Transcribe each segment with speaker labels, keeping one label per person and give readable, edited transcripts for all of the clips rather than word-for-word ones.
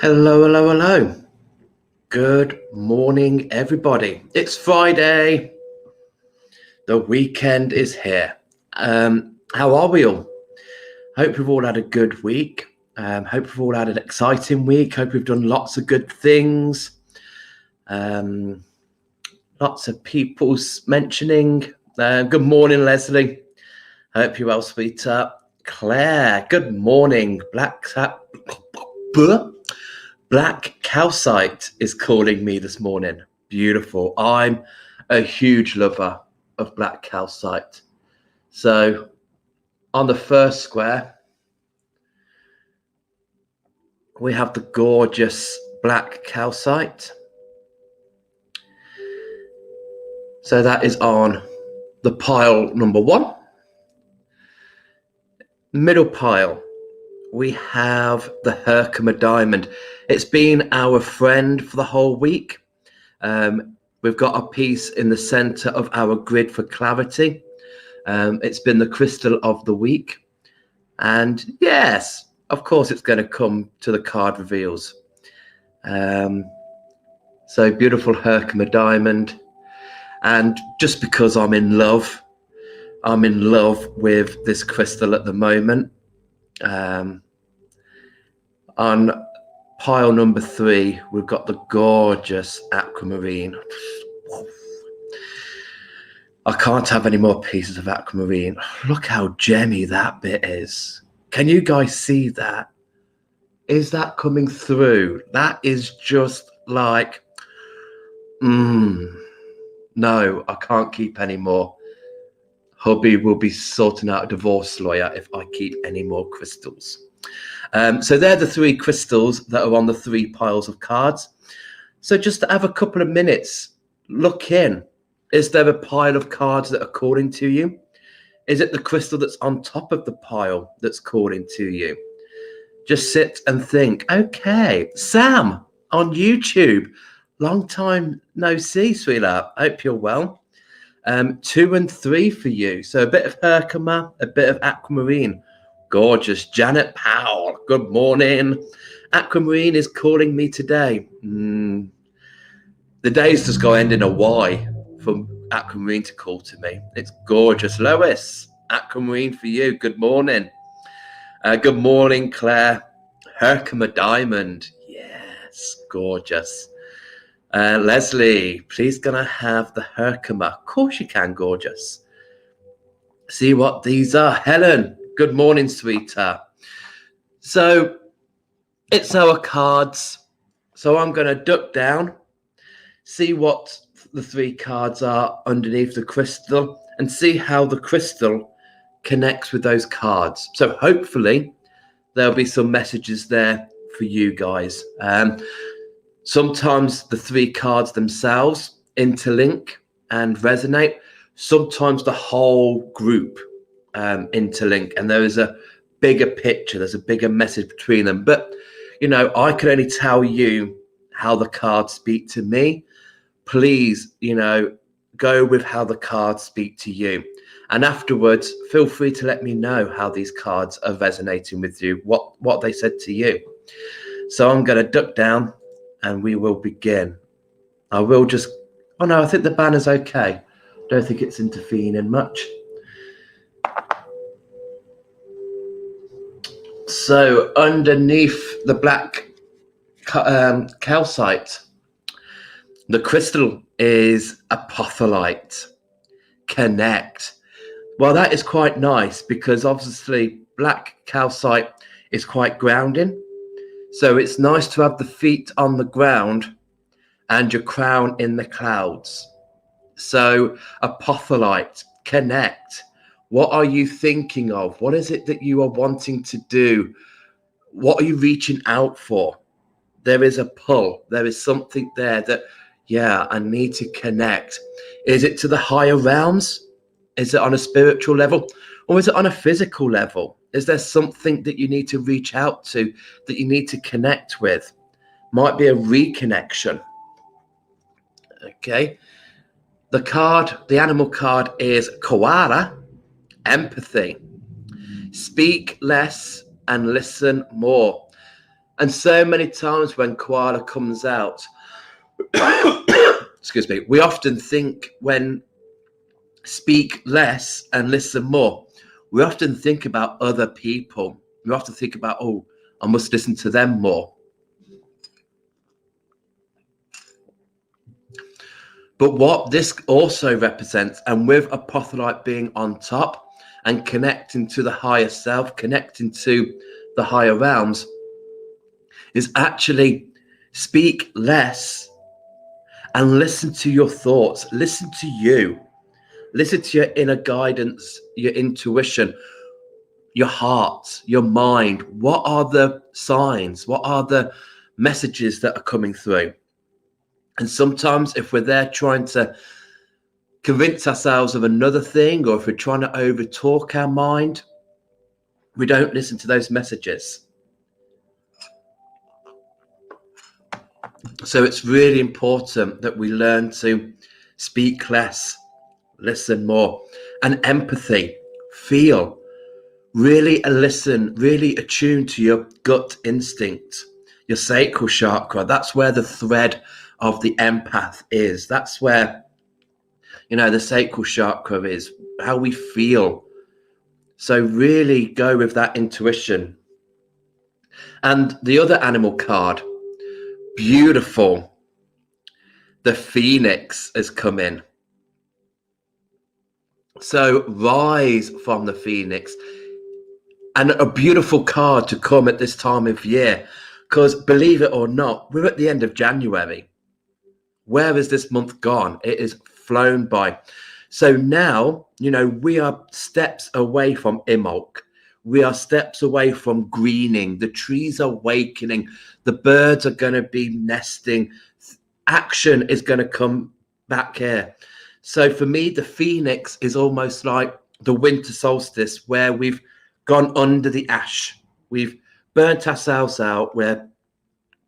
Speaker 1: Hello, hello, hello. Good morning, everybody. It's Friday. The weekend is here. How are we all? Hope we've all had a good week. Hope we've all had an exciting week. Hope we've done lots of good things. Lots of people mentioning. Good morning, Leslie. Hope you're well, sweetheart. Claire, good morning. Black Calcite is calling me this morning. Beautiful. I'm a huge lover of black calcite. So on the first square, we have the gorgeous black calcite. So that is on the pile number one. Middle pile, we have the Herkimer diamond. It's been our friend for the whole week. We've got a piece in the center of our grid for clarity. It's been the crystal of the week. And yes, of course, it's going to come to the card reveals. So beautiful Herkimer diamond. And just because I'm in love with this crystal at the moment. On pile number three, we've got the gorgeous aquamarine. I can't have any more pieces of aquamarine. Look how gemmy that bit is. Can you guys see that? Is that coming through? That is just like, no, I can't keep any more. Hubby will be sorting out a divorce lawyer if I keep any more crystals. So they're the three crystals that are on the three piles of cards. So just to have a couple of minutes, look in. Is there a pile of cards that are calling to you? Is it the crystal that's on top of the pile that's calling to you? Just sit and think. Okay, Sam on YouTube. Long time no see, sweetheart. Hope you're well. 2 and 3 for you. So a bit of Herkimer, a bit of aquamarine. Gorgeous. Janet Powell, good morning. Aquamarine is calling me today. The day's just going to end in a Y for Aquamarine to call to me. It's gorgeous. Lois, Aquamarine for you. Good morning. Good morning, Claire. Herkimer diamond. Yes, gorgeous. Leslie, please gonna have the Herkimer. Of course you can, gorgeous. See what these are. Helen, good morning, sweetheart. So it's our cards. So I'm gonna duck down, see what the three cards are underneath the crystal, and see how the crystal connects with those cards. So hopefully there'll be some messages there for you guys. Sometimes the three cards themselves interlink and resonate. Sometimes the whole group interlink, and there is a bigger picture. There's a bigger message between them. But, you know, I can only tell you how the cards speak to me. Please, you know, go with how the cards speak to you. And afterwards, feel free to let me know how these cards are resonating with you, what they said to you. So I'm going to duck down and we will begin. I will just, oh no, I think the banner's okay. Don't think it's interfering much. So underneath the black calcite, the crystal is apotholite. Connect. Well, that is quite nice because obviously black calcite is quite grounding. So it's nice to have the feet on the ground and your crown in the clouds. So apotholite, connect. What are you thinking of? What is it that you are wanting to do? What are you reaching out for? There is a pull. There is something there that, yeah, I need to connect. Is it to the higher realms? Is it on a spiritual level? Or is it on a physical level? Is there something that you need to reach out to, that you need to connect with? Might be a reconnection. Okay. The card, the animal card is koala, empathy. Speak less and listen more. And so many times when koala comes out, excuse me, we often think when speak less and listen more, we often think about other people. We often think about, oh, I must listen to them more. But what this also represents, and with Apotholite being on top and connecting to the higher self, connecting to the higher realms, is actually speak less and listen to your thoughts, listen to you, listen to your inner guidance, your intuition, your heart, your mind. What are the signs? What are the messages that are coming through? And sometimes if we're there trying to convince ourselves of another thing, or if we're trying to overtalk our mind, we don't listen to those messages. So it's really important that we learn to speak less, listen more, and empathy, feel, really listen, really attune to your gut instinct, your sacral chakra. That's where the thread of the empath is. That's where, the sacral chakra is, how we feel. So really go with that intuition. And the other animal card, beautiful. The Phoenix has come in. So rise from the Phoenix. And a beautiful card to come at this time of year. Because believe it or not, we're at the end of January. Where has this month gone? It has flown by. So now, we are steps away from Imbolc. We are steps away from greening. The trees are awakening. The birds are going to be nesting. Action is going to come back here. So for me, the Phoenix is almost like the winter solstice, where we've gone under the ash. We've burnt ourselves out. We're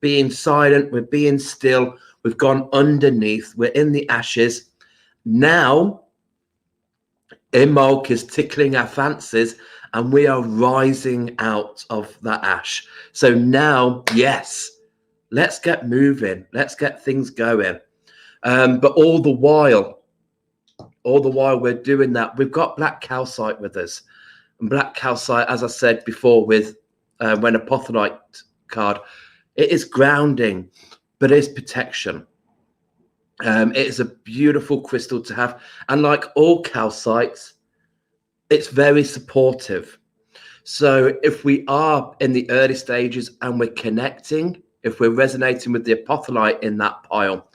Speaker 1: being silent. We're being still. We've gone underneath. We're in the ashes. Now, Imbolc is tickling our fancies, and we are rising out of that ash. So now, yes, let's get moving. Let's get things going. But all the while we're doing that, we've got black calcite with us. And black calcite, as I said before, with when Apotholite card, it is grounding, but it is protection. It is a beautiful crystal to have. And like all calcites, it's very supportive. So if we are in the early stages and we're connecting, if we're resonating with the Apotholite in that pile,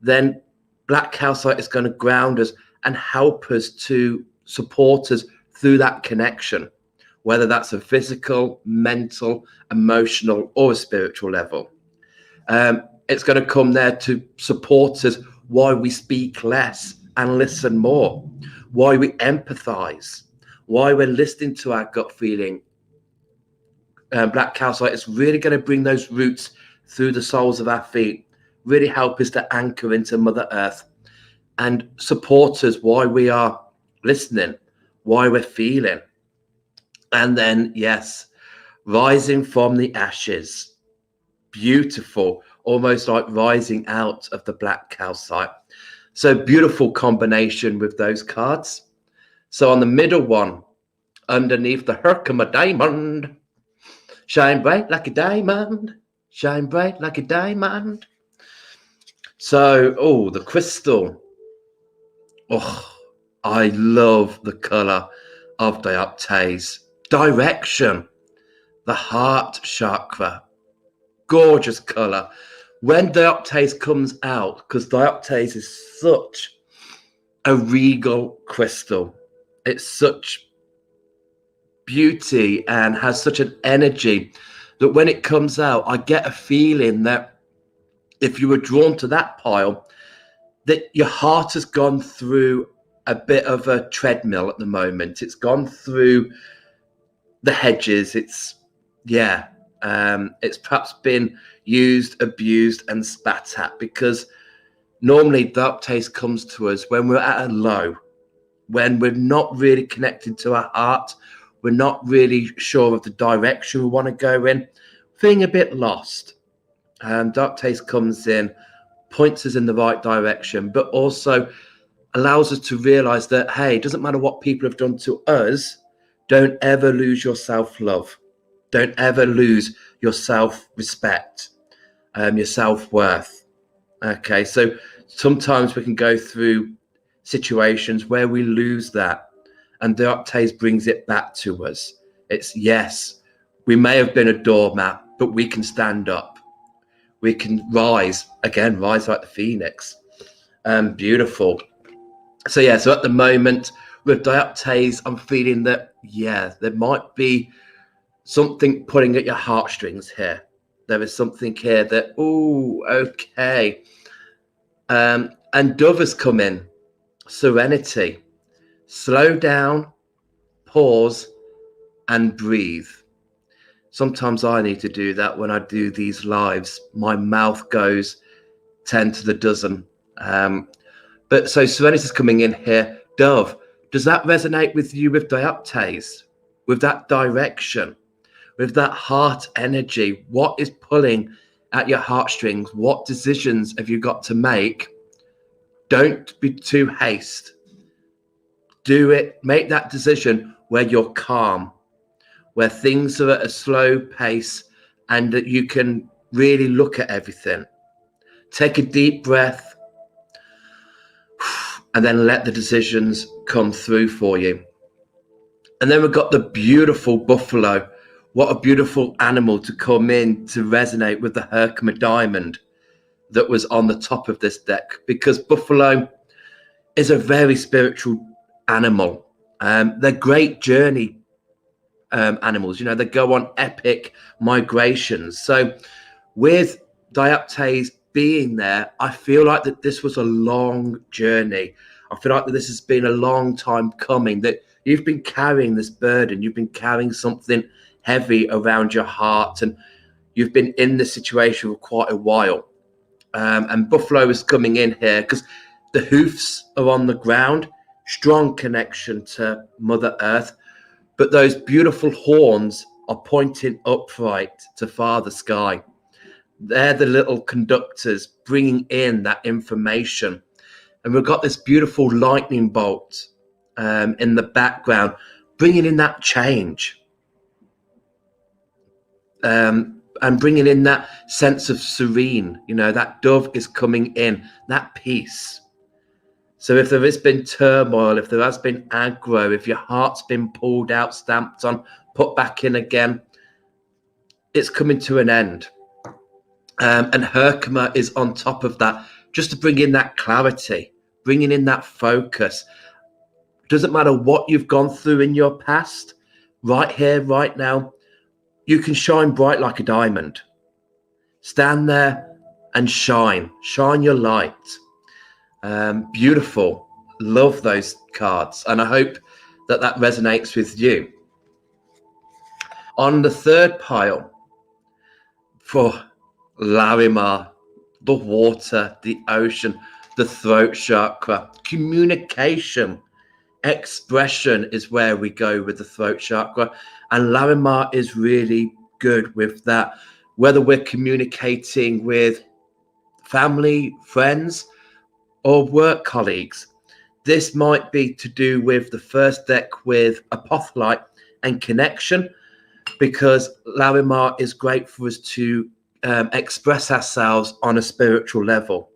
Speaker 1: then black calcite is going to ground us and help us to support us through that connection, whether that's a physical, mental, emotional, or a spiritual level. It's going to come there to support us why we speak less and listen more, why we empathize, why we're listening to our gut feeling. Black calcite is really going to bring those roots through the soles of our feet, really help us to anchor into Mother Earth and support us why we are listening, why we're feeling. And then, yes, rising from the ashes. Beautiful, almost like rising out of the black calcite. So beautiful combination with those cards. So on the middle one, underneath the Herkimer diamond, shine bright like a diamond, shine bright like a diamond. So, the crystal. Oh, I love the color of dioptase. Direction, the heart chakra. Gorgeous color. When dioptase comes out, because dioptase is such a regal crystal, it's such beauty and has such an energy that when it comes out, I get a feeling that if you were drawn to that pile, that your heart has gone through a bit of a treadmill at the moment. It's gone through the hedges. It's perhaps been used, abused, and spat at, because normally dioptase comes to us when we're at a low, when we're not really connected to our heart, we're not really sure of the direction we want to go in. feeling a bit lost. Dark Taste comes in, points us in the right direction, but also allows us to realize that, hey, it doesn't matter what people have done to us. Don't ever lose your self-love. Don't ever lose your self-respect, your self-worth. Okay, so sometimes we can go through situations where we lose that, and Dark Taste brings it back to us. It's, yes, we may have been a doormat, but we can stand up. We can rise again, rise like the phoenix. Beautiful. So yeah, so at the moment with Dioptase, I'm feeling that, yeah, there might be something pulling at your heartstrings here. There is something here that, oh, okay. And Dove has come in. Serenity. Slow down, pause, and breathe. Sometimes I need to do that when I do these lives. My mouth goes 10 to the dozen. But so Serenity's coming in here. Dove, does that resonate with you with Dioptase? With that direction? With that heart energy? What is pulling at your heartstrings? What decisions have you got to make? Don't be too hasty. Do it. Make that decision where you're calm, where things are at a slow pace, and that you can really look at everything. Take a deep breath, and then let the decisions come through for you. And then we've got the beautiful buffalo. What a beautiful animal to come in to resonate with the Herkimer diamond that was on the top of this deck, because buffalo is a very spiritual animal. They're great journey animals. You know, they go on epic migrations. So with Dioptase being there, I feel like that this was a long journey. I feel like that this has been a long time coming, that you've been carrying this burden. You've been carrying something heavy around your heart, and you've been in this situation for quite a while. And buffalo is coming in here because the hoofs are on the ground, strong connection to Mother Earth, but those beautiful horns are pointing upright to Father Sky. They're the little conductors bringing in that information. And we've got this beautiful lightning bolt in the background, bringing in that change. And bringing in that sense of serene. You know, that dove is coming in, that peace. So if there has been turmoil, if there has been aggro, if your heart's been pulled out, stamped on, put back in again, it's coming to an end. And Herkimer is on top of that, just to bring in that clarity, bringing in that focus. Doesn't matter what you've gone through in your past, right here, right now, you can shine bright like a diamond. Stand there and shine your light. Beautiful. Love those cards. And I hope that that resonates with you. On the third pile, for Larimar, the water, the ocean, the throat chakra, communication, expression is where we go with the throat chakra. And Larimar is really good with that. Whether we're communicating with family, friends, or work colleagues. This might be to do with the first deck with Apotholite and connection, because Larimar is great for us to express ourselves on a spiritual level.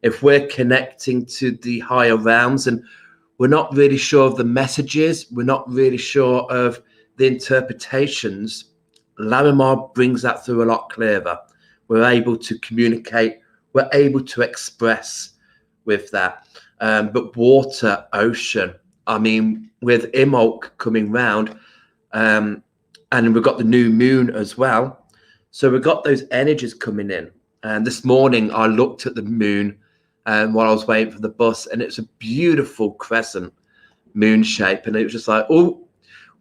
Speaker 1: If we're connecting to the higher realms and we're not really sure of the messages, we're not really sure of the interpretations, Larimar brings that through a lot clearer. We're able to communicate, we're able to express with that. But water, ocean, I mean, with Imbolc coming round, and we've got the new moon as well. So we've got those energies coming in. And this morning I looked at the moon while I was waiting for the bus, and it's a beautiful crescent moon shape. And it was just like, oh,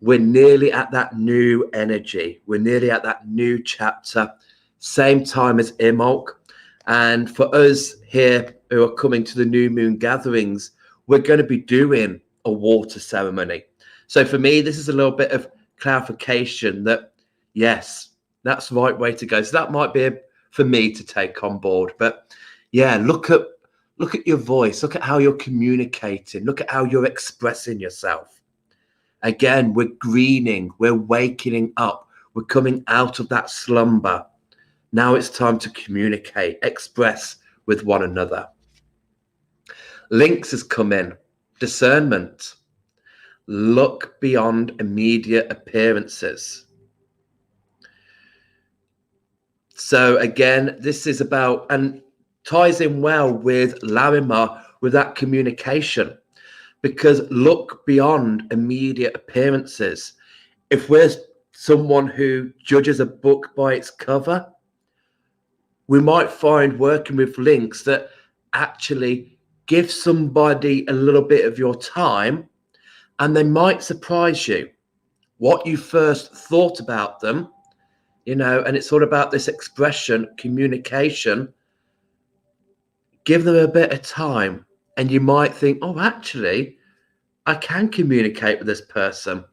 Speaker 1: we're nearly at that new energy. We're nearly at that new chapter, same time as Imbolc. And for us here who are coming to the new moon gatherings, we're going to be doing a water ceremony. So for me, this is a little bit of clarification that, yes, That's the right way to go. So that might be for me to take on board. But yeah, look at your voice. Look at how you're communicating. Look at how you're expressing yourself. Again, we're greening. We're waking up. We're coming out of that slumber. Now it's time to communicate, express with one another. Links has come in. Discernment. Look beyond immediate appearances. So again, this is about, and ties in well with Larimar, with that communication, because look beyond immediate appearances. If we're someone who judges a book by its cover, we might find working with links that actually give somebody a little bit of your time, and they might surprise you. What you first thought about them, and it's all about this expression, communication. Give them a bit of time, and you might think, oh, actually, I can communicate with this person.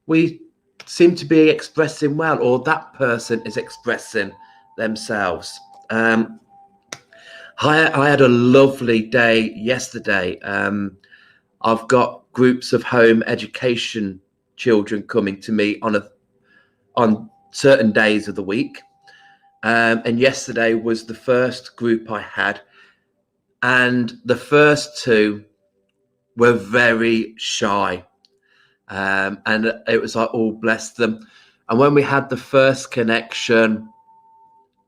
Speaker 1: We seem to be expressing well, or that person is expressing themselves. I had a lovely day yesterday. I've got groups of home education children coming to me on certain days of the week. And yesterday was the first group I had. And the first two were very shy. And it was like, oh, bless them. And when we had the first connection,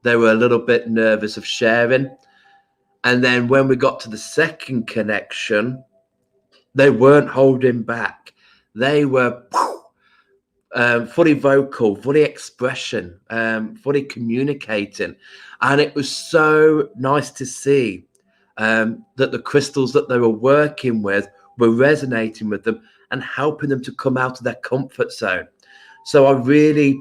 Speaker 1: they were a little bit nervous of sharing. And then when we got to the second connection, they weren't holding back. They were fully vocal, fully expression, fully communicating. And it was so nice to see that the crystals that they were working with were resonating with them and helping them to come out of their comfort zone. So I really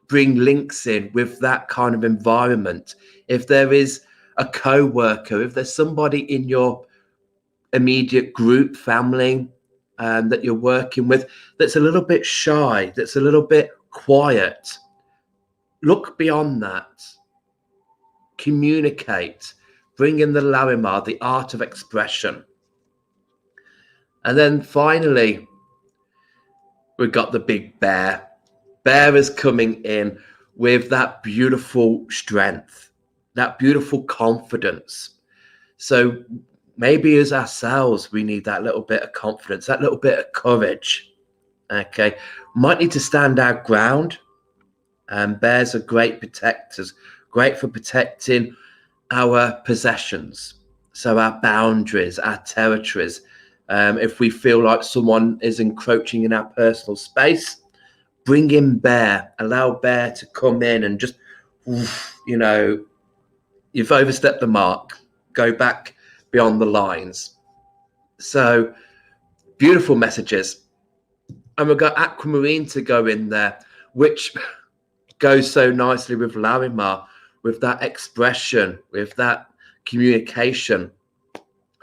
Speaker 1: bring links in with that kind of environment. If there is a co-worker, if there's somebody in your immediate group, family, that you're working with that's a little bit shy, that's a little bit quiet, look beyond that. Communicate. Bring in the Larimar, the art of expression. And then finally, we've got the big bear. Bear is coming in with that beautiful strength, that beautiful confidence. So maybe as ourselves, we need that little bit of confidence, that little bit of courage. Okay. Might need to stand our ground. Bears are great protectors, great for protecting our possessions. So our boundaries, our territories. If we feel like someone is encroaching in our personal space, bring in bear, allow bear to come in and just, you've overstepped the mark, go back beyond the lines. So beautiful messages. And we've got Aquamarine to go in there, which goes so nicely with Larimar, with that expression, with that communication.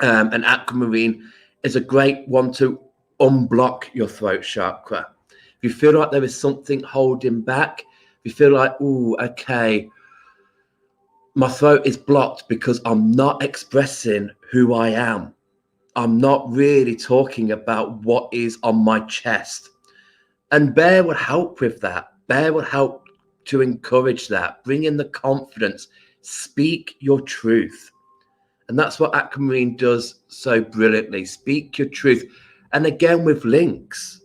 Speaker 1: And Aquamarine is a great one to unblock your throat chakra. If you feel like there is something holding back, if you feel like, ooh, okay, my throat is blocked because I'm not expressing who I am. I'm not really talking about what is on my chest. And Bear will help with that. Bear will help to encourage that. Bring in the confidence. Speak your truth. And that's what Aquamarine does so brilliantly. Speak your truth. And again, with links,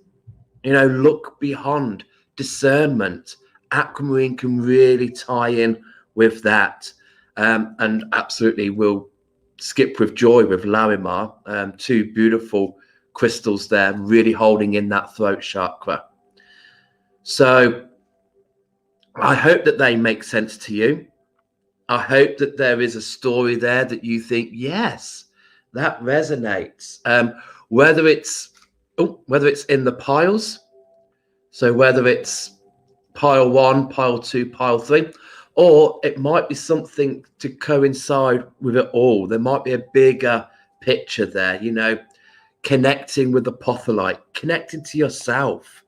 Speaker 1: look beyond discernment. Aquamarine can really tie in with that. And absolutely will skip with joy with Larimar. Two beautiful crystals there, really holding in that throat chakra. So I hope that they make sense to you. I hope that there is a story there that you think, yes, that resonates. Whether it's in the piles, so whether it's pile 1, pile 2, pile 3, or it might be something to coincide with it all. There might be a bigger picture there, connecting with the potholite, connecting to yourself,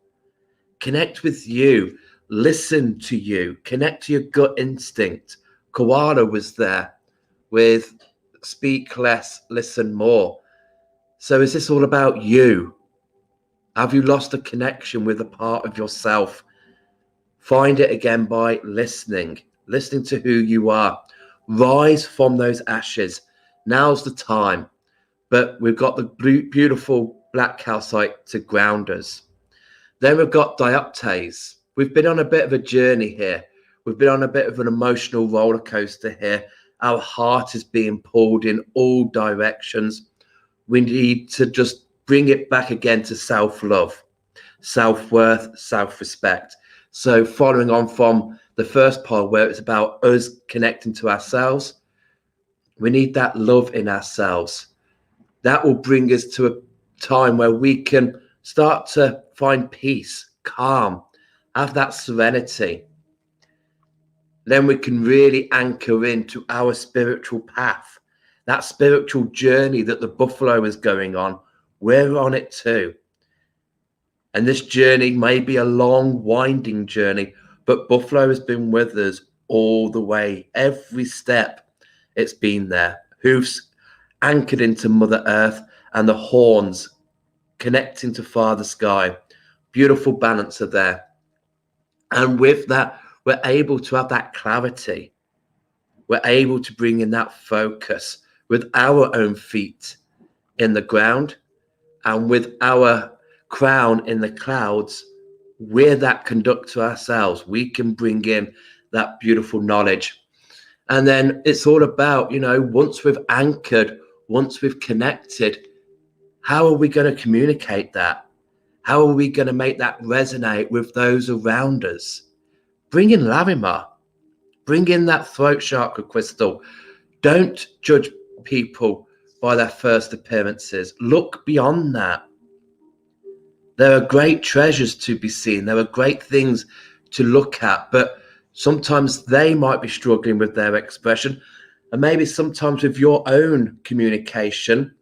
Speaker 1: connect with you. listen to you, connect to your gut instinct. Koala was there with speak less, listen more. So is this all about you? Have you lost a connection with a part of yourself? Find it again by listening to who you are. Rise from those ashes. Now's the time. But we've got the beautiful black calcite to ground us. Then we've got dioptase. We've been on a bit of a journey here. We've been on a bit of an emotional roller coaster here. Our heart is being pulled in all directions. We need to just bring it back again to self-love, self-worth, self-respect. So following on from the first part where it's about us connecting to ourselves, we need that love in ourselves. That will bring us to a time where we can start to find peace, calm, have that serenity. Then we can really anchor into our spiritual path, that spiritual journey that the buffalo is going on. We're on it too. And this journey may be a long, winding journey, but buffalo has been with us all the way. Every step it's been there. Hoofs anchored into Mother Earth and the horns connecting to Father Sky. Beautiful balancer there. And with that, we're able to have that clarity. We're able to bring in that focus with our own feet in the ground and with our crown in the clouds. We're that conductor ourselves. We can bring in that beautiful knowledge. And then it's all about, once we've anchored, once we've connected, how are we going to communicate that? How are we going to make that resonate with those around us? Bring in Larimar. Bring in that throat chakra crystal. Don't judge people by their first appearances. Look beyond that. There are great treasures to be seen. There are great things to look at, but sometimes they might be struggling with their expression. And maybe sometimes with your own communication,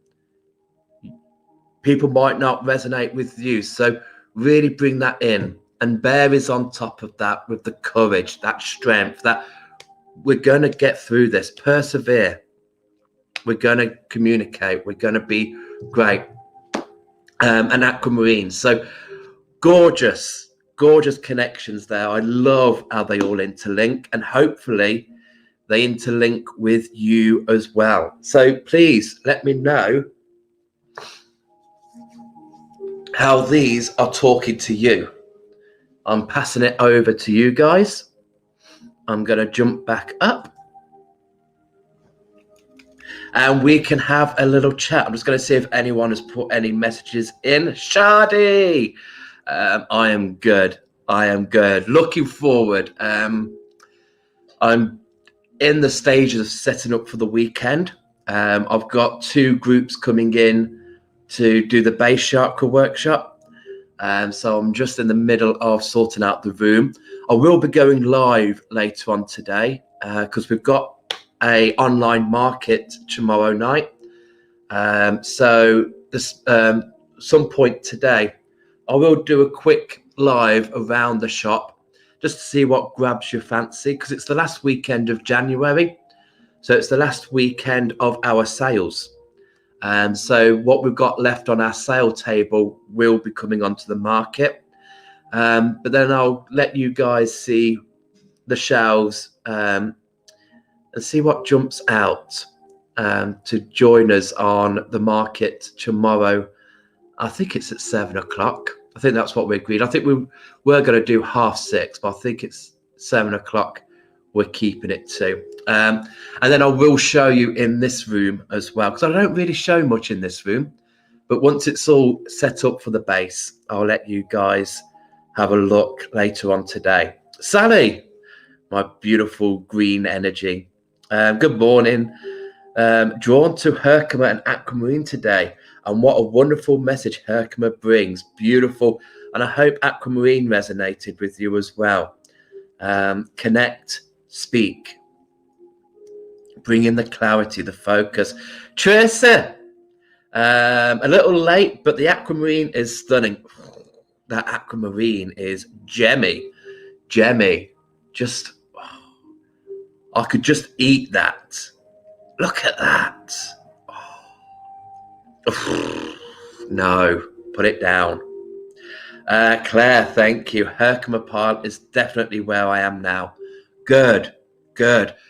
Speaker 1: people might not resonate with you. So really bring that in. And Bear is on top of that with the courage, that strength, that we're going to get through this. Persevere. We're going to communicate. We're going to be great. And Aquamarine. So gorgeous connections there. I love how they all interlink, and hopefully they interlink with you as well. So please let me know how these are talking to you. I'm passing it over to you guys. I'm going to jump back up and we can have a little chat. I'm just going to see if anyone has put any messages in. Shadi, I am good. Looking forward. I'm in the stages of setting up for the weekend. I've got 2 groups coming in to do the base chakra workshop. So I'm just in the middle of sorting out the room. I will be going live later on today because we've got a online market tomorrow night. So this some point today, I will do a quick live around the shop just to see what grabs your fancy, because it's the last weekend of January. So it's the last weekend of our sales. So what we've got left on our sale table will be coming onto the market. But then I'll let you guys see the shelves and see what jumps out to join us on the market tomorrow. I think it's at 7 o'clock. I think that's what we agreed. I think we were going to do 6:30, but I think it's 7 o'clock we're keeping it to. And then I will show you in this room as well, because I don't really show much in this room. But once it's all set up for the base, I'll let you guys have a look later on today. Sally, my beautiful green energy. Good morning. Drawn to Herkimer and Aquamarine today. And what a wonderful message Herkimer brings. Beautiful. And I hope Aquamarine resonated with you as well. Connect, speak. Bring in the clarity, the focus. Tracy, a little late, but the Aquamarine is stunning. That Aquamarine is gemmy. Jemmy. Just, I could just eat that. Look at that. No, put it down. Claire, thank you. Herkimer Pile is definitely where I am now. Good.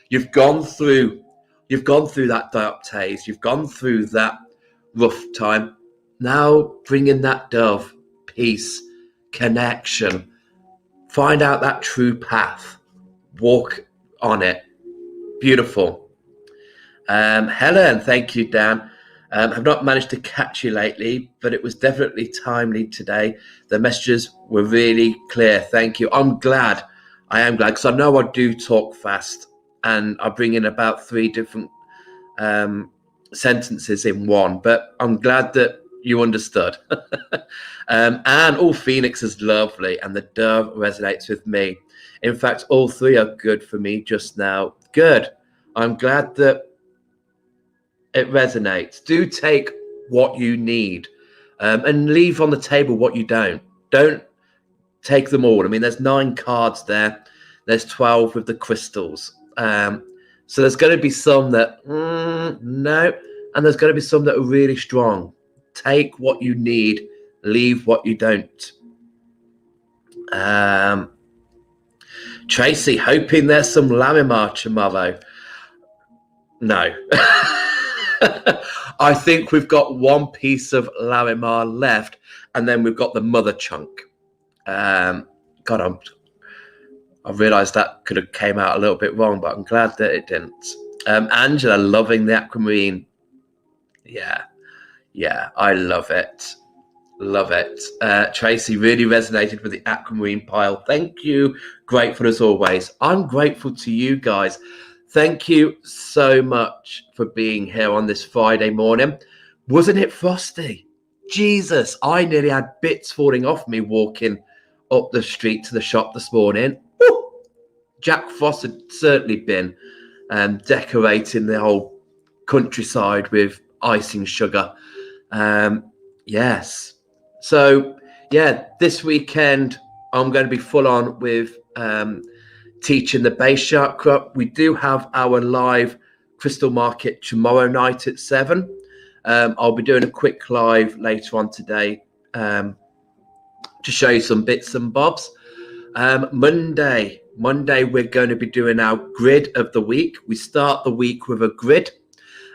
Speaker 1: You've gone through that dark taste. You've gone through that rough time. Now bring in that dove, peace, connection. Find out that true path. Walk on it. Beautiful. Helen, thank you, Dan. I've not managed to catch you lately, but it was definitely timely today. The messages were really clear. Thank you. I am glad, because I know I do talk fast, and I bring in about 3 different sentences in one, but I'm glad that you understood. And Phoenix is lovely, and the dove resonates with me. In fact, all 3 are good for me just now. Good. I'm glad that it resonates. Do take what you need, and leave on the table what you don't. Don't take them all. I mean, there's 9 cards there. There's 12 with the crystals. So there's going to be some that, no, and there's going to be some that are really strong. Take what you need, leave what you don't. Tracy, hoping there's some Larimar tomorrow. No. I think we've got 1 piece of Larimar left, and then we've got the mother chunk. God, I realised that could have came out a little bit wrong, but I'm glad that it didn't. Angela, loving the Aquamarine. Yeah, I love it. Love it. Tracy, really resonated with the Aquamarine pile. Thank you. Grateful as always. I'm grateful to you guys. Thank you so much for being here on this Friday morning. Wasn't it frosty? Jesus, I nearly had bits falling off me walking up the street to the shop this morning. Woo! Jack Frost had certainly been decorating the whole countryside with icing sugar. Yes. So, yeah, this weekend I'm going to be full on with teaching the base chakra. We do have our live crystal market tomorrow night at 7. I'll be doing a quick live later on today to show you some bits and bobs. Monday, we're going to be doing our grid of the week. We start the week with a grid.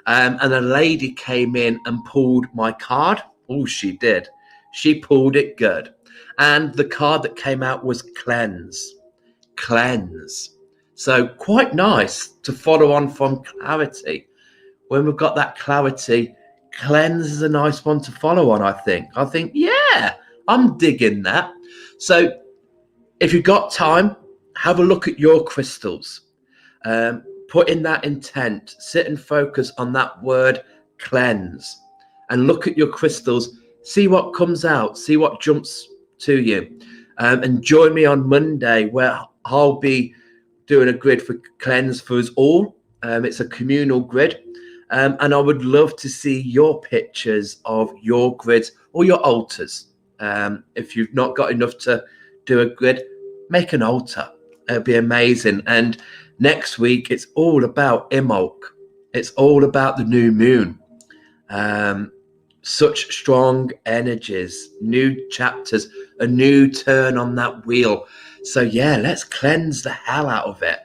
Speaker 1: And a lady came in and pulled my card. Oh, she did. She pulled it good. And the card that came out was cleanse. So quite nice to follow on from clarity. When we've got that clarity, cleanse is a nice one to follow on, I think. Yeah, I'm digging that. So if you've got time, have a look at your crystals. Put in that intent, sit and focus on that word cleanse, and look at your crystals, see what comes out, see what jumps to you. And join me on Monday, where I'll be doing a grid for cleanse for us all. It's a communal grid. And I would love to see your pictures of your grids or your altars. If you've not got enough to do a grid, make an altar. It'll be amazing. And next week, it's all about Imbolc. It's all about the new moon. Such strong energies, new chapters, a new turn on that wheel. So, yeah, let's cleanse the hell out of it.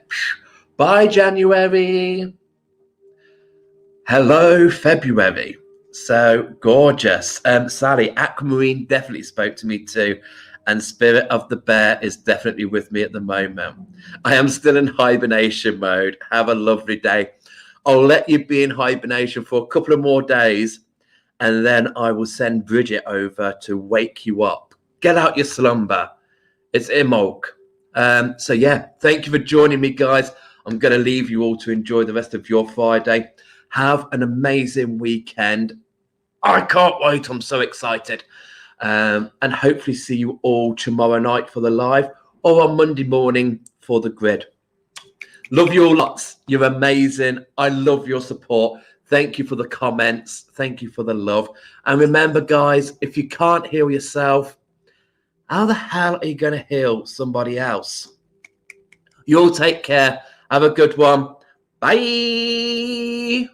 Speaker 1: Bye, January. Hello, February. So gorgeous. Sally, Aquamarine definitely spoke to me too. And Spirit of the Bear is definitely with me at the moment. I am still in hibernation mode. Have a lovely day. I'll let you be in hibernation for a couple of more days, and then I will send Bridget over to wake you up. Get out your slumber. It's Imbolc. So, yeah, thank you for joining me, guys. I'm going to leave you all to enjoy the rest of your Friday. Have an amazing weekend. I can't wait. I'm so excited. And hopefully see you all tomorrow night for the live or on Monday morning for the grid. Love you all lots. You're amazing. I love your support. Thank you for the comments. Thank you for the love. And remember, guys, if you can't heal yourself, how the hell are you going to heal somebody else? You all take care. Have a good one. Bye.